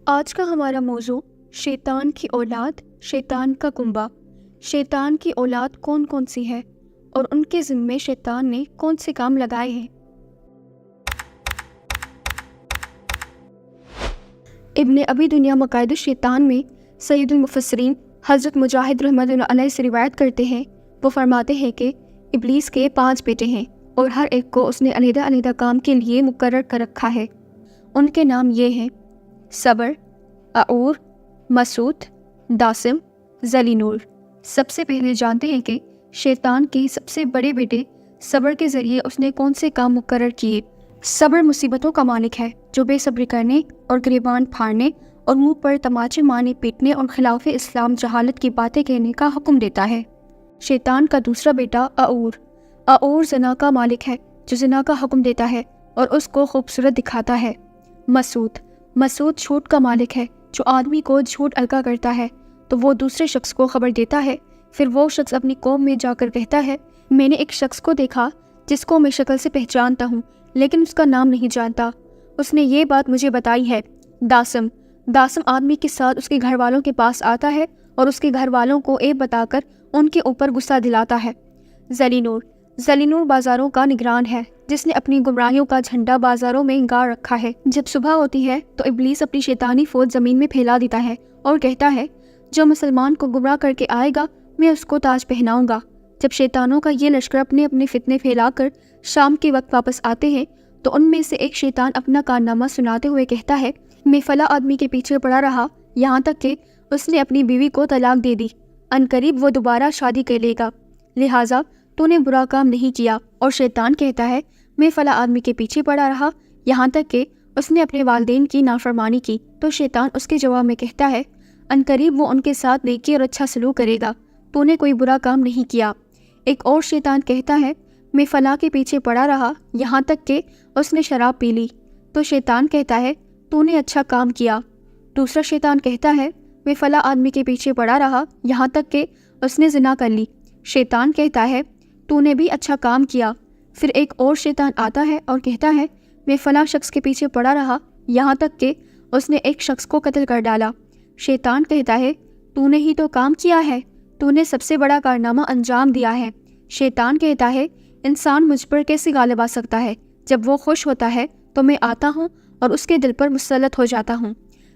آج کا ہمارا موضوع شیطان کی اولاد، شیطان کا کنبہ۔ شیطان کی اولاد کون کون سی ہے اور ان کے ذمے شیطان نے کون سے کام لگائے ہیں؟ ابن ابی دنیا مقائد الشیطان میں سید المفسرین حضرت مجاہد رحمۃ اللہ علیہ سے روایت کرتے ہیں، وہ فرماتے ہیں کہ ابلیس کے 5 بیٹے ہیں اور ہر ایک کو اس نے علیحدہ علیحدہ کام کے لیے مقرر کر رکھا ہے۔ ان کے نام یہ ہیں: صبر، اعور، مسعود، داسم، ذلینور۔ سب سے پہلے جانتے ہیں کہ شیطان کے سب سے بڑے بیٹے صبر کے ذریعے اس نے کون سے کام مقرر کیے۔ صبر مصیبتوں کا مالک ہے جو بے صبری کرنے اور گریبان پھاڑنے اور منہ پر تماچے مارنے پیٹنے اور خلاف اسلام جہالت کی باتیں کہنے کا حکم دیتا ہے۔ شیطان کا دوسرا بیٹا اعور زنا کا مالک ہے جو زنا کا حکم دیتا ہے اور اس کو خوبصورت دکھاتا ہے۔ مسعود جھوٹ کا مالک ہے جو آدمی کو جھوٹ القا کرتا ہے تو وہ دوسرے شخص کو خبر دیتا ہے، پھر وہ شخص اپنی قوم میں جا کر کہتا ہے، میں نے ایک شخص کو دیکھا جس کو میں شکل سے پہچانتا ہوں لیکن اس کا نام نہیں جانتا، اس نے یہ بات مجھے بتائی ہے۔ داسم آدمی کے ساتھ اس کے گھر والوں کے پاس آتا ہے اور اس کے گھر والوں کو عیب بتا کر ان کے اوپر غصہ دلاتا ہے۔ ذلینور بازاروں کا نگران ہے جس نے اپنی گمراہیوں کا جھنڈا بازاروں میں گاڑ رکھا ہے۔ جب صبح ہوتی ہے تو ابلیس اپنی شیطانی فوج زمین میں پھیلا دیتا ہے اور کہتا ہے، جو مسلمان کو گمراہ کر کے آئے گا میں اس کو تاج پہناؤں گا۔ جب شیطانوں کا یہ لشکر اپنے اپنے فتنے پھیلا کر شام کے وقت واپس آتے ہیں تو ان میں سے ایک شیطان اپنا کارنامہ سناتے ہوئے کہتا ہے، میں فلاں آدمی کے پیچھے پڑا رہا یہاں تک کہ اس نے اپنی بیوی کو طلاق دے دی، عنقریب وہ دوبارہ شادی کر لے گا، لہٰذا تو نے برا کام نہیں کیا۔ اور شیطان کہتا ہے، میں فلاں آدمی کے پیچھے پڑا رہا یہاں تک کہ اس نے اپنے والدین کی نافرمانی کی، تو شیطان اس کے جواب میں کہتا ہے، عنقریب وہ ان کے ساتھ نیکی اور اچھا سلوک کرے گا، تو نے کوئی برا کام نہیں کیا۔ ایک اور شیطان کہتا ہے، میں فلاں کے پیچھے پڑا رہا یہاں تک کہ اس نے شراب پی لی، تو شیطان کہتا ہے، تو نے اچھا کام کیا۔ دوسرا شیطان کہتا ہے، میں فلاں آدمی کے پیچھے پڑا رہا یہاں تک کہ اس نے زنا کر لی، شیطان کہتا ہے، تو نے بھی اچھا کام کیا۔ پھر ایک اور شیطان آتا ہے اور کہتا ہے، میں فلاں شخص کے پیچھے پڑا رہا یہاں تک کہ اس نے ایک شخص کو قتل کر ڈالا، شیطان کہتا ہے، تو نے ہی تو کام کیا ہے، تو نے سب سے بڑا کارنامہ انجام دیا ہے۔ شیطان کہتا ہے، انسان مجھ پر کیسے غالب آ سکتا ہے؟ جب وہ خوش ہوتا ہے تو میں آتا ہوں اور اس کے دل پر مسلط ہو جاتا ہوں۔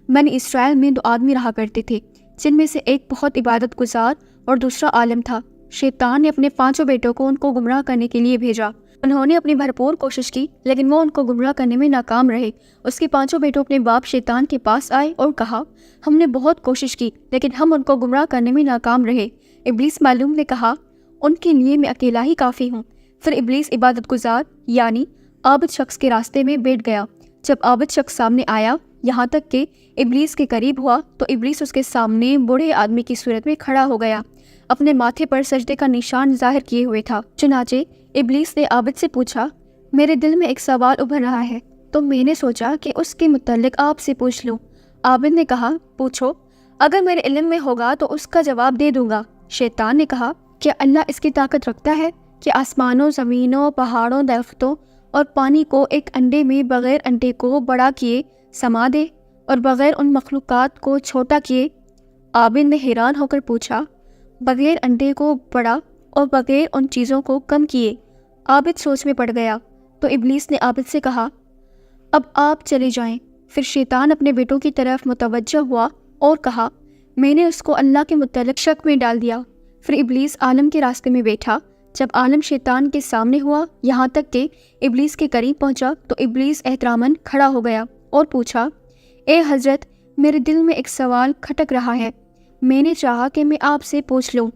بنی اسرائیل میں 2 آدمی رہا کرتے تھے جن میں سے ایک بہت عبادت گزار اور دوسرا عالم تھا۔ شیطان نے اپنے 5 بیٹوں کو ان کو گمراہ کرنے کے لیے بھیجا۔ انہوں نے اپنی بھرپور کوشش کی لیکن وہ ان کو گمراہ کرنے میں ناکام رہے۔ اس کے 5 بیٹوں اپنے باپ شیطان کے پاس آئے اور کہا، ہم نے بہت کوشش کی لیکن ہم ان کو گمراہ کرنے میں ناکام رہے۔ ابلیس معلوم نے کہا، ان کے لیے میں اکیلا ہی کافی ہوں۔ پھر ابلیس عبادت گزار یعنی عابد شخص کے راستے میں بیٹھ گیا۔ جب عابد شخص سامنے آیا یہاں تک کہ ابلیس کے قریب ہوا تو ابلیس اس کے سامنے بوڑھے آدمی کی صورت میں کھڑا ہو گیا، اپنے ماتھے پر سجدے کا نشان ظاہر کیے ہوئے تھا۔ چنانچہ ابلیس نے عابد سے پوچھا، میرے دل میں ایک سوال ابھر رہا ہے تو میں نے سوچا کہ اس کے متعلق آپ سے پوچھ لوں۔ عابد نے کہا، پوچھو، اگر میرے علم میں ہوگا تو اس کا جواب دے دوں گا۔ شیطان نے کہا، کیا اللہ اس کی طاقت رکھتا ہے کہ آسمانوں، زمینوں، پہاڑوں، درختوں اور پانی کو ایک انڈے میں بغیر انڈے کو بڑا کیے سما دے اور بغیر ان مخلوقات کو چھوٹا کیے؟ عابد نے حیران ہو کر پوچھا، بغیر انڈے کو بڑا اور بغیر ان چیزوں کو کم کیے؟ عابد سوچ میں پڑ گیا تو ابلیس نے عابد سے کہا، اب آپ چلے جائیں۔ پھر شیطان اپنے بیٹوں کی طرف متوجہ ہوا اور کہا، میں نے اس کو اللہ کے متعلق شک میں ڈال دیا۔ پھر ابلیس عالم کے راستے میں بیٹھا۔ جب عالم شیطان کے سامنے ہوا یہاں تک کہ ابلیس کے قریب پہنچا تو ابلیس احتراماً کھڑا ہو گیا اور پوچھا، اے حضرت، میرے دل میں ایک سوال کھٹک رہا ہے، میں نے چاہا کہ میں آپ سے پوچھ لوں۔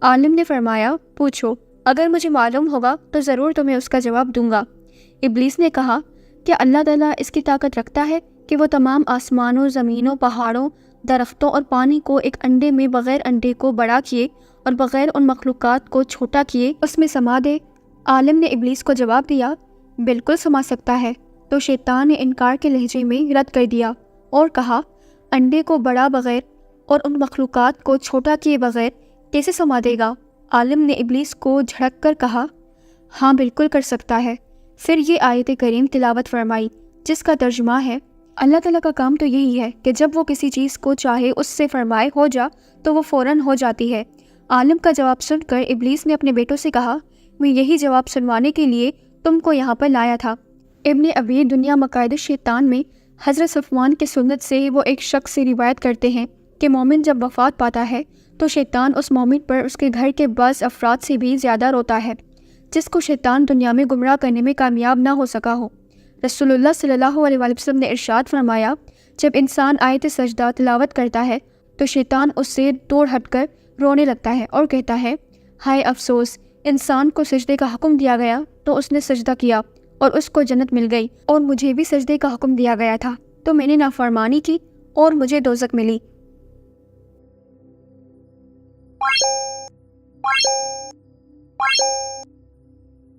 عالم نے فرمایا، پوچھو، اگر مجھے معلوم ہوگا تو ضرور تمہیں اس کا جواب دوں گا۔ ابلیس نے کہا، کیا اللہ تعالیٰ اس کی طاقت رکھتا ہے کہ وہ تمام آسمانوں، زمینوں، پہاڑوں، درختوں اور پانی کو ایک انڈے میں بغیر انڈے کو بڑا کیے اور بغیر ان مخلوقات کو چھوٹا کیے اس میں سما دے؟ عالم نے ابلیس کو جواب دیا، بالکل سما سکتا ہے۔ تو شیطان نے انکار کے لہجے میں رد کر دیا اور کہا، انڈے کو بڑا بغیر اور ان مخلوقات کو چھوٹا کیے بغیر کیسے سما دے گا؟ عالم نے ابلیس کو جھڑک کر کہا، ہاں بالکل کر سکتا ہے۔ پھر یہ آیت کریم تلاوت فرمائی جس کا ترجمہ ہے، اللہ تعالیٰ کا کام تو یہی ہے کہ جب وہ کسی چیز کو چاہے اس سے فرمائے ہو جا تو وہ فوراً ہو جاتی ہے۔ عالم کا جواب سن کر ابلیس نے اپنے بیٹوں سے کہا، میں یہی جواب سنوانے کے لیے تم کو یہاں پر لایا تھا۔ ابن ابی دنیا مقائد الشیطان میں حضرت صفوان کے سنت سے وہ ایک شخص سے روایت کرتے ہیں کہ مومن جب وفات پاتا ہے تو شیطان اس مومن پر اس کے گھر کے بعض افراد سے بھی زیادہ روتا ہے جس کو شیطان دنیا میں گمراہ کرنے میں کامیاب نہ ہو سکا ہو۔ رسول اللہ صلی اللہ علیہ وسلم نے ارشاد فرمایا، جب انسان آیت سجدہ تلاوت کرتا ہے تو شیطان اس سے دور ہٹ کر رونے لگتا ہے اور کہتا ہے، ہائے افسوس، انسان کو سجدے کا حکم دیا گیا تو اس نے سجدہ کیا اور اس کو جنت مل گئی، اور مجھے بھی سجدے کا حکم دیا گیا تھا تو میں نے نافرمانی کی اور مجھے دوزخ ملی۔